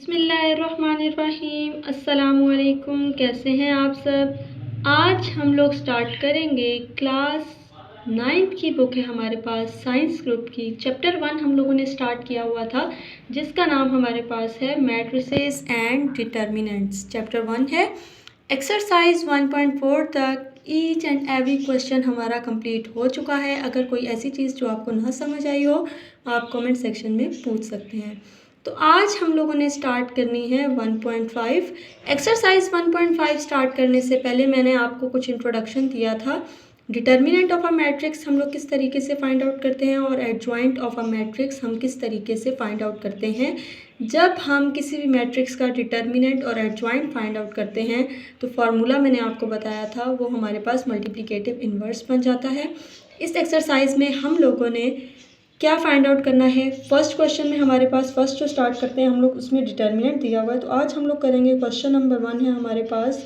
बिस्मिल्लाहिर्रहमानिर्रहीम। अस्सलामुअलैकुम। कैसे हैं आप सब। आज हम लोग स्टार्ट करेंगे क्लास 9th की बुक है हमारे पास साइंस ग्रुप की। चैप्टर 1 हम लोगों ने स्टार्ट किया हुआ था जिसका नाम हमारे पास है मैट्रिसेस एंड डिटर्मिनेंट्स। चैप्टर 1 है। एक्सरसाइज 1.4 तक ईच एंड एवरी क्वेश्चन हमारा कंप्लीट हो चुका है। अगर कोई ऐसी चीज़ जो आपको ना समझ आई हो आप कमेंट सेक्शन में पूछ सकते हैं। तो आज हम लोगों ने स्टार्ट करनी है 1.5। एक्सरसाइज 1.5 स्टार्ट करने से पहले मैंने आपको कुछ इंट्रोडक्शन दिया था। डिटर्मिनेंट ऑफ अ मैट्रिक्स हम लोग किस तरीके से फाइंड आउट करते हैं और एडजॉइंट ऑफ अ मैट्रिक्स हम किस तरीके से फाइंड आउट करते हैं। जब हम किसी भी मैट्रिक्स का डिटर्मिनेंट और एडजॉइंट फाइंड आउट करते हैं तो फार्मूला मैंने आपको बताया था वो हमारे पास मल्टीप्लिकेटिव इन्वर्स बन जाता है। इस एक्सरसाइज में हम लोगों ने क्या फाइंड आउट करना है। फर्स्ट क्वेश्चन में हमारे पास फर्स्ट जो स्टार्ट करते हैं हम लोग उसमें डिटर्मिनेंट दिया हुआ है। तो आज हम लोग करेंगे क्वेश्चन नंबर 1 है हमारे पास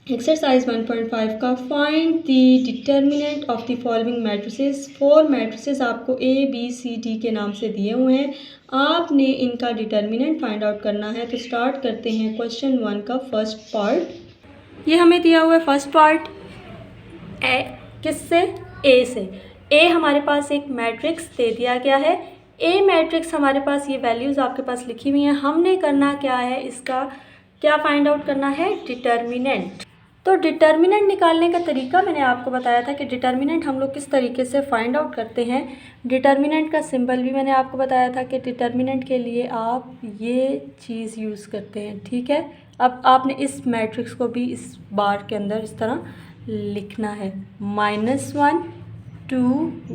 एक्सरसाइज 1.5 का। Find the determinant of the following matrices. 4 matrices आपको ABCD के नाम से दिए हुए हैं। आपने इनका डिटर्मिनेंट फाइंड आउट करना है। तो स्टार्ट करते हैं क्वेश्चन 1 का फर्स्ट पार्ट। ये हमें दिया हुआ है फर्स्ट पार्ट किससे, ए से। ए हमारे पास एक मैट्रिक्स दे दिया गया है। ए मैट्रिक्स हमारे पास ये वैल्यूज़ आपके पास लिखी हुई हैं। हमने करना क्या है, इसका क्या फाइंड आउट करना है, डिटर्मिनेंट। तो डिटर्मिनेंट निकालने का तरीका मैंने आपको बताया था कि डिटर्मिनेंट हम लोग किस तरीके से फाइंड आउट करते हैं। डिटर्मिनेंट का सिंबल भी मैंने आपको बताया था कि डिटर्मिनेंट के लिए आप ये चीज़ यूज़ करते हैं, ठीक है। अब आपने इस मैट्रिक्स को भी इस बार के अंदर इस तरह लिखना है -1 2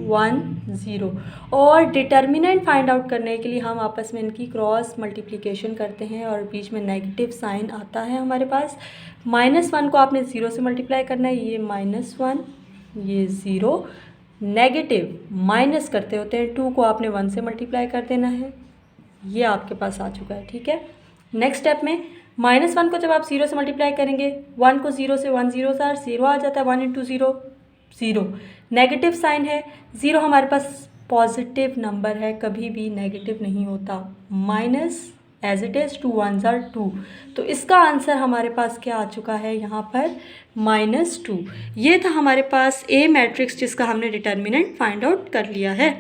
1 0। और डिटर्मिनेंट फाइंड आउट करने के लिए हम आपस में इनकी क्रॉस मल्टीप्लिकेशन करते हैं और बीच में नेगेटिव साइन आता है हमारे पास। -1 को आपने 0 से मल्टीप्लाई करना है, ये -1 ये 0। नेगेटिव माइनस करते होते हैं, 2 को आपने 1 से मल्टीप्लाई कर देना है, ये आपके पास आ चुका है, ठीक है। नेक्स्ट स्टेप में -1 को जब आप 0 से मल्टीप्लाई करेंगे, 1 को 0 से 1 0 0 आ जाता है, 1 × 0 0। नेगेटिव साइन है, 0 हमारे पास पॉजिटिव नंबर है, कभी भी नेगेटिव नहीं होता। Minus as it is 2 1s are 2। तो इसका आंसर हमारे पास क्या आ चुका है यहाँ पर -2। ये था हमारे पास ए मैट्रिक्स जिसका हमने डिटर्मिनेंट फाइंड आउट कर लिया है।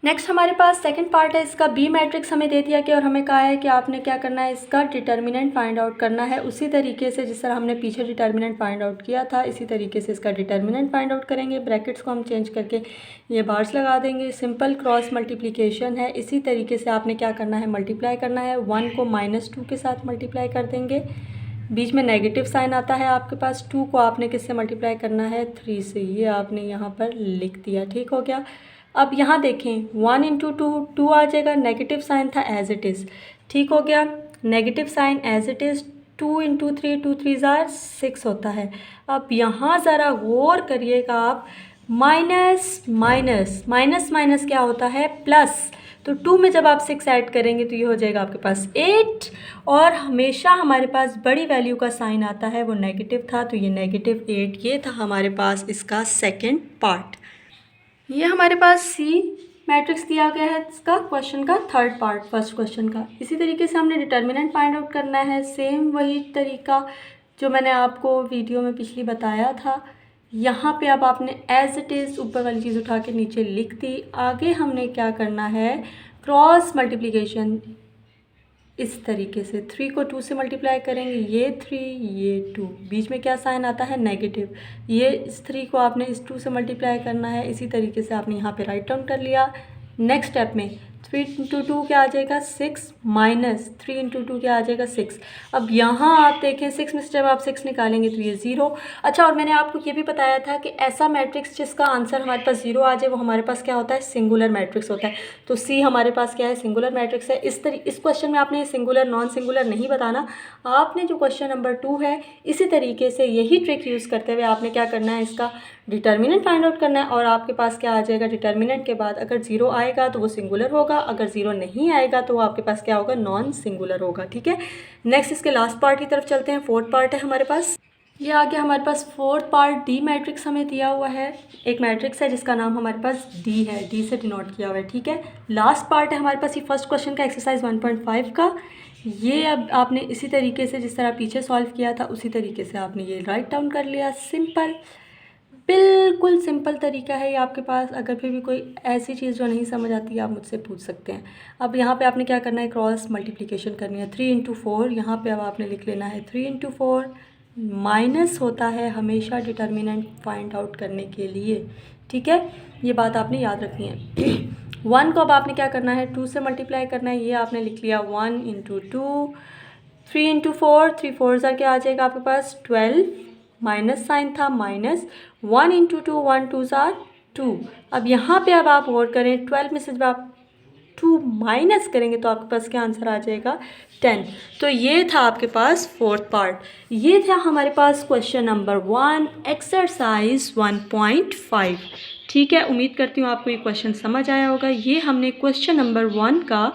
नेक्स्ट हमारे पास सेकंड पार्ट है इसका। बी मैट्रिक्स हमें दे दिया गया और हमें कहा है कि आपने क्या करना है, इसका डिटर्मिनेंट फाइंड आउट करना है। उसी तरीके से जिस तरह हमने पीछे डिटर्मिनेंट फाइंड आउट किया था इसी तरीके से इसका डिटर्मिनेंट फाइंड आउट करेंगे। ब्रैकेट्स को हम चेंज करके ये बार्स लगा देंगे। सिंपल क्रॉस मल्टीप्लिकेशन है। इसी तरीके से आपने क्या करना है, मल्टीप्लाई करना है। 1 को -2 के साथ मल्टीप्लाई कर देंगे, बीच में नेगेटिव साइन आता है आपके पास। 2 को आपने किससे मल्टीप्लाई करना है, 3 से। ये आपने यहाँ पर लिख दिया, ठीक हो गया। अब यहाँ देखें 1 × 2 2 आ जाएगा, नेगेटिव साइन था एज इट इज़, ठीक हो गया। Negative sign as it is, 2 × 3 2 3s are 6 होता है। अब यहाँ ज़रा गौर करिएगा आप, माइनस माइनस माइनस माइनस क्या होता है, प्लस। तो 2 में जब आप 6 ऐड करेंगे तो ये हो जाएगा आपके पास 8। और हमेशा हमारे पास बड़ी वैल्यू का साइन आता है, वो नेगेटिव था तो ये -8। ये था हमारे पास इसका सेकेंड पार्ट। ये हमारे पास सी मैट्रिक्स दिया गया है इसका क्वेश्चन का थर्ड पार्ट फर्स्ट क्वेश्चन का। इसी तरीके से हमने डिटर्मिनेंट फाइंड आउट करना है। सेम वही तरीका जो मैंने आपको वीडियो में पिछली बताया था। यहाँ पे अब आपने एज इट इज़ ऊपर वाली चीज़ उठा के नीचे लिख दी। आगे हमने क्या करना है, क्रॉस मल्टीप्लिकेशन। इस तरीके से 3 को 2 से मल्टीप्लाई करेंगे, ये 3 ये 2, बीच में क्या साइन आता है, नेगेटिव। ये इस 3 को आपने इस 2 से मल्टीप्लाई करना है। इसी तरीके से आपने यहाँ पे राइट डाउन कर लिया। नेक्स्ट स्टेप में 3 × 2 क्या आ जाएगा, 6 माइनस 3 × 2 क्या आ जाएगा, 6। अब यहाँ आप देखें 6 में से जब आप 6 निकालेंगे तो ये 0। अच्छा, और मैंने आपको ये भी बताया था कि ऐसा मैट्रिक्स जिसका आंसर हमारे पास 0 आ जाए वो हमारे पास क्या होता है, सिंगुलर मैट्रिक्स होता है। तो सी हमारे पास क्या है, सिंगुलर मैट्रिक्स है। इस क्वेश्चन में आपने सिंगुलर नॉन सिंगुलर नहीं बताना। आपने जो क्वेश्चन नंबर 2 है इसी तरीके से यही ट्रिक यूज़ करते हुए आपने क्या करना है, इसका डिटर्मिनेंट फाइंड आउट करना है। और आपके पास क्या आ जाएगा, डिटर्मिनेंट के बाद अगर 0 आएगा तो वो सिंगुलर होगा, अगर 0 नहीं आएगा तो वो आपके पास क्या होगा, नॉन सिंगुलर होगा, ठीक है। नेक्स्ट इसके लास्ट पार्ट की तरफ चलते हैं। फोर्थ पार्ट है हमारे पास। ये आगे हमारे पास फोर्थ पार्ट डी मैट्रिक्स हमें दिया हुआ है। एक मैट्रिक्स है जिसका नाम हमारे पास डी है, डी से डिनोट किया हुआ है, ठीक है। लास्ट पार्ट है हमारे पास ये फर्स्ट क्वेश्चन का, एक्सरसाइज 1.5 का। ये अब आपने इसी तरीके से जिस तरह पीछे सॉल्व किया था उसी तरीके से आपने ये राइट डाउन कर लिया। सिंपल, बिल्कुल सिंपल तरीका है ये आपके पास। अगर फिर भी कोई ऐसी चीज़ जो नहीं समझ आती आप मुझसे पूछ सकते हैं। अब यहाँ पे आपने क्या करना है, क्रॉस मल्टीप्लिकेशन करनी है। 3 × 4 यहाँ पे अब आपने लिख लेना है 3 × 4। माइनस होता है हमेशा डिटर्मिनेंट फाइंड आउट करने के लिए, ठीक है। ये बात आपने याद रखनी है। 1 को अब आपने क्या करना है, 2 से मल्टीप्लाई करना है। ये आपने लिख लिया 1 × 2। 3 × 4, 3 4 क्या आ जाएगा आपके पास 12, माइनस साइन था माइनस। 1 × 2, 1 2 2। अब यहाँ पे अब आप और करें, 12 में से जब आप 2 माइनस करेंगे तो आपके पास क्या आंसर आ जाएगा 10। तो ये था आपके पास फोर्थ पार्ट। ये था हमारे पास क्वेश्चन नंबर 1 एक्सरसाइज 1.5, ठीक है। उम्मीद करती हूँ आपको ये क्वेश्चन समझ आया होगा। ये हमने क्वेश्चन नंबर 1 का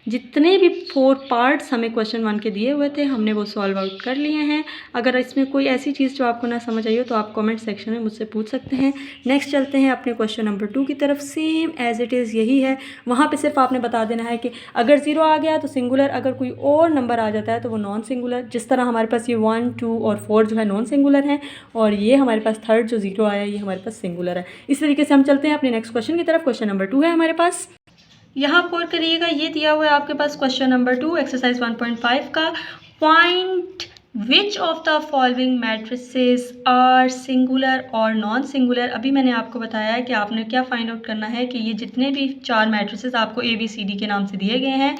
जितने भी 4 पार्ट्स हमें क्वेश्चन 1 के दिए हुए थे हमने वो सॉल्व आउट कर लिए हैं। अगर इसमें कोई ऐसी चीज़ जो आपको ना समझ आई हो तो आप कमेंट सेक्शन में मुझसे पूछ सकते हैं। नेक्स्ट चलते हैं अपने क्वेश्चन नंबर 2 की तरफ। सेम एज इट इज़ यही है। वहाँ पे सिर्फ आपने बता देना है कि अगर 0 आ गया तो सिंगुलर, अगर कोई और नंबर आ जाता है तो वो नॉन सिंगुलर। जिस तरह हमारे पास ये 1 2 और 4 जो है नॉन सिंगुलर हैं, और ये हमारे पास थर्ड जो 0 आया ये हमारे पास सिंगुलर है। इस तरीके से हम चलते हैं अपने नेक्स्ट क्वेश्चन की तरफ। क्वेश्चन नंबर 2 है हमारे पास, यहाँ गौर करिएगा। ये दिया हुआ है आपके पास क्वेश्चन नंबर 2 एक्सरसाइज 1.5 का। Point which of the following matrices are singular और नॉन सिंगुलर। अभी मैंने आपको बताया है कि आपने क्या फाइंड आउट करना है कि ये जितने भी 4 मैट्रिसेस आपको ABCD के नाम से दिए गए हैं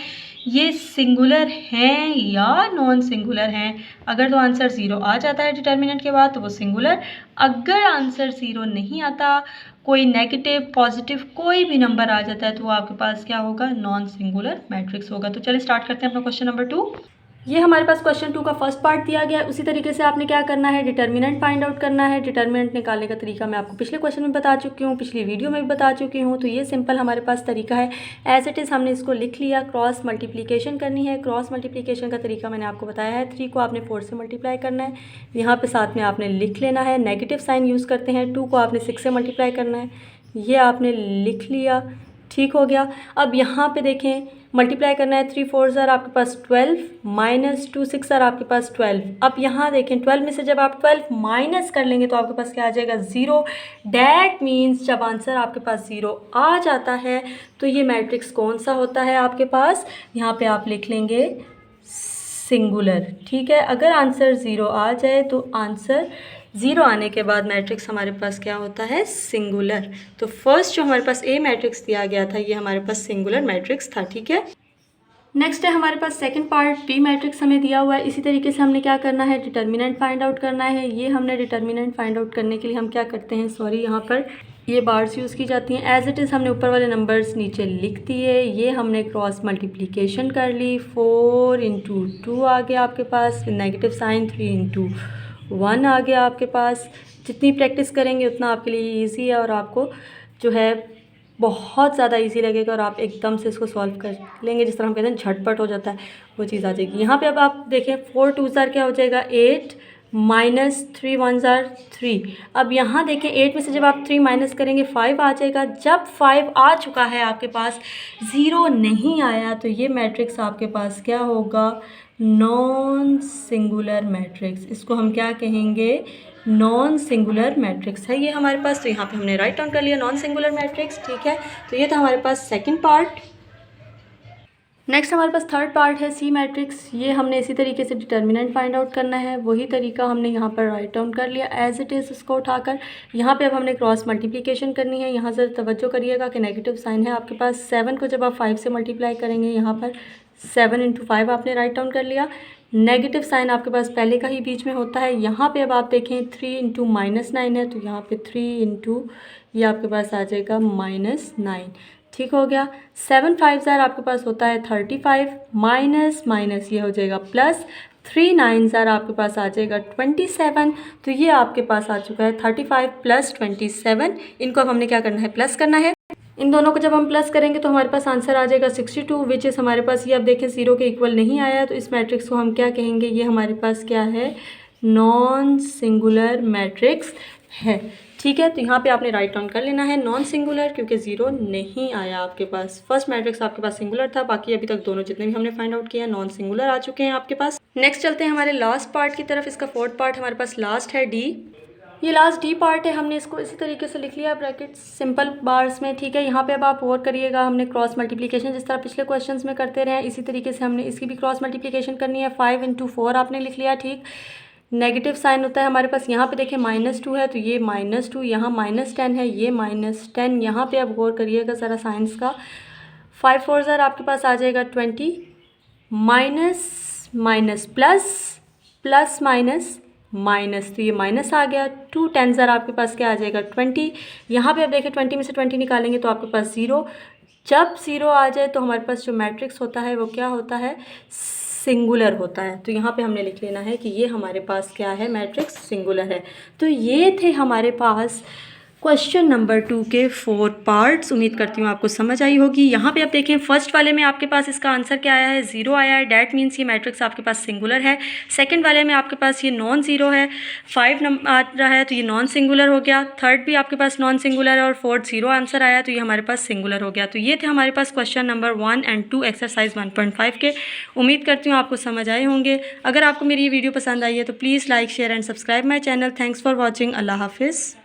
ये सिंगुलर हैं या नॉन सिंगुलर हैं। अगर तो आंसर 0 आ जाता है डिटर्मिनेंट के बाद तो वो सिंगुलर। अगर आंसर 0 नहीं आता, कोई नेगेटिव पॉजिटिव कोई भी नंबर आ जाता है तो वो आपके पास क्या होगा, नॉन सिंगुलर मैट्रिक्स होगा। तो चलिए स्टार्ट करते हैं अपना क्वेश्चन नंबर 2। ये हमारे पास क्वेश्चन 2 का फर्स्ट पार्ट दिया गया है। उसी तरीके से आपने क्या करना है, डिटर्मिनेंट फाइंड आउट करना है। डिटर्मिनेंट निकालने का तरीका मैं आपको पिछले क्वेश्चन में बता चुकी हूँ, पिछली वीडियो में भी बता चुकी हूँ। तो ये सिंपल हमारे पास तरीका है। एज इट इज़ हमने इसको लिख लिया। क्रॉस मल्टीप्लिकेशन करनी है। क्रॉस मल्टीप्लिकेशन का तरीका मैंने आपको बताया है। 3 को आपने 4 से मल्टीप्लाई करना है। यहाँ पर साथ में आपने लिख लेना है, नेगेटिव साइन यूज़ करते हैं। 2 को आपने 6 से मल्टीप्लाई करना है। ये आपने लिख लिया, ठीक हो गया। अब यहाँ पे देखें मल्टीप्लाई करना है। 3 4 आपके पास 12 माइनस 2 6 आपके पास 12। अब यहाँ देखें 12 में से जब आप 12 माइनस कर लेंगे तो आपके पास क्या आ जाएगा 0। डैट मीन्स जब आंसर आपके पास 0 आ जाता है तो ये मैट्रिक्स कौन सा होता है आपके पास, यहाँ पे आप लिख लेंगे सिंगुलर, ठीक है। अगर आंसर 0 आ जाए तो आंसर 0 आने के बाद मैट्रिक्स हमारे पास क्या होता है, सिंगुलर। तो फर्स्ट जो हमारे पास ए मैट्रिक्स दिया गया था ये हमारे पास सिंगुलर मैट्रिक्स था, ठीक है। नेक्स्ट है हमारे पास सेकंड पार्ट बी मैट्रिक्स हमें दिया हुआ है। इसी तरीके से हमने क्या करना है, डिटर्मिनेंट फाइंड आउट करना है। ये हमने डिटर्मिनेंट फाइंड आउट करने के लिए हम क्या करते हैं, सॉरी यहाँ पर ये बार्स यूज़ की जाती हैं। एज इट इज़ हमने ऊपर वाले नंबर्स नीचे लिख दिए। ये हमने क्रॉस मल्टीप्लिकेशन कर ली। 4 × 2 आ गया आपके पास, नेगेटिव साइन 3 × 1 आ गया आपके पास। जितनी प्रैक्टिस करेंगे उतना आपके लिए ईजी है और आपको जो है बहुत ज़्यादा इजी लगेगा और आप एकदम से इसको सॉल्व कर लेंगे। जिस तरह हम कहते हैं झटपट हो जाता है वो चीज़ आ जाएगी। यहाँ पे अब आप देखें 4 2 क्या हो जाएगा 8 माइनस 3 1 3। अब यहाँ देखें 8 में से जब आप 3 माइनस करेंगे 5 आ जाएगा। जब 5 आ चुका है आपके पास 0 नहीं आया तो ये मैट्रिक्स आपके पास क्या होगा, नॉन सिंगुलर मैट्रिक्स। इसको हम क्या कहेंगे, नॉन सिंगुलर मैट्रिक्स है ये हमारे पास। तो यहाँ पे हमने राइट डाउन कर लिया नॉन सिंगुलर मैट्रिक्स, ठीक है। तो ये था हमारे पास सेकंड पार्ट। नेक्स्ट हमारे पास थर्ड पार्ट है सी मैट्रिक्स। ये हमने इसी तरीके से डिटर्मिनेंट फाइंड आउट करना है। वही तरीका हमने यहाँ पर राइट डाउन कर लिया एज इट इज़ उसको उठाकर। यहाँ पे अब हमने क्रॉस मल्टीप्लिकेशन करनी है। यहाँ से तवज्जो करिएगा कि नेगेटिव साइन है आपके पास। 7 को जब आप 5 से मल्टीप्लाई करेंगे, यहाँ पर 7 × 5 आपने राइट डाउन कर लिया। नेगेटिव साइन आपके पास पहले का ही बीच में होता है। यहाँ पे अब आप देखें 3 × -9 है तो यहाँ पे 3 × ये आपके पास आ जाएगा -9, ठीक हो गया। 7 5 आपके पास होता है 35 माइनस माइनस ये हो जाएगा प्लस। 3 9 आपके पास आ जाएगा 27। तो ये आपके पास आ चुका है 35 + 27। इनको अब हमने क्या करना है, प्लस करना है। इन दोनों को जब हम प्लस करेंगे तो हमारे पास आंसर आ जाएगा 62, विच इज़ हमारे पास ये अब देखें 0 के इक्वल नहीं आया तो इस मैट्रिक्स को हम क्या कहेंगे, ये हमारे पास क्या है, नॉन सिंगुलर मैट्रिक्स है। ठीक है, तो यहाँ पे आपने राइट डाउन कर लेना है नॉन सिंगुलर, क्योंकि ज़ीरो नहीं आया आपके पास। फर्स्ट मैट्रिक्स आपके पास सिंगुलर था, बाकी अभी तक दोनों जितने भी हमने फाइंड आउट किया नॉन सिंगुलर आ चुके हैं आपके पास। नेक्स्ट चलते हैं हमारे लास्ट पार्ट की तरफ। इसका फोर्थ पार्ट हमारे पास लास्ट है डी। ये लास्ट डी पार्ट है, हमने इसको इसी तरीके से लिख लिया ब्रैकेट सिंपल बार्स में। ठीक है, यहाँ पे अब आप गौर करिएगा, हमने क्रॉस मल्टीप्लिकेशन जिस तरह पिछले क्वेश्चंस में करते रहे इसी तरीके से हमने इसकी भी क्रॉस मल्टीप्लिकेशन करनी है। 5 × 4 आपने लिख लिया। ठीक, नेगेटिव साइन होता है हमारे पास, यहाँ पे देखें -2 है तो ये -2, यहाँ -10 है, ये -10। यहाँ पे अब गौर करिएगा ज़रा साइंस का। 5 4 ज़र आपके पास आ जाएगा 20, minus minus plus, plus minus minus, तो ये माइनस आ गया। 2 10 ज़र आपके पास क्या आ जाएगा 20। यहाँ पे अब देखें 20 में से 20 निकालेंगे तो आपके पास 0। जब 0 आ जाए तो हमारे पास जो मैट्रिक्स होता है वो क्या होता है, सिंगुलर होता है। तो यहाँ पे हमने लिख लेना है कि ये हमारे पास क्या है, मैट्रिक्स सिंगुलर है। तो ये थे हमारे पास क्वेश्चन नंबर 2 के 4 पार्ट्स। उम्मीद करती हूँ आपको समझ आई होगी। यहाँ पे आप देखें फर्स्ट वाले में आपके पास इसका आंसर क्या आया है, 0 आया है। डैट मीन्स ये मैट्रिक्स आपके पास सिंगुलर है। सेकंड वाले में आपके पास ये नॉन ज़ीरो है, 5 आ रहा है तो ये नॉन सिंगुलर हो गया। थर्ड भी आपके पास नॉन सिंगुलर है और फोर्थ 0 आंसर आया तो ये हमारे पास सिंगुलर हो गया। तो ये थे हमारे पास क्वेश्चन नंबर 1 और 2 एक्सरसाइज 1.5 के। उम्मीद करती हूँ आपको समझ आए होंगे। अगर आपको मेरी ये वीडियो पसंद आई है तो please like share and subscribe my channel. Thanks for watching. अल्लाह हाफिज़।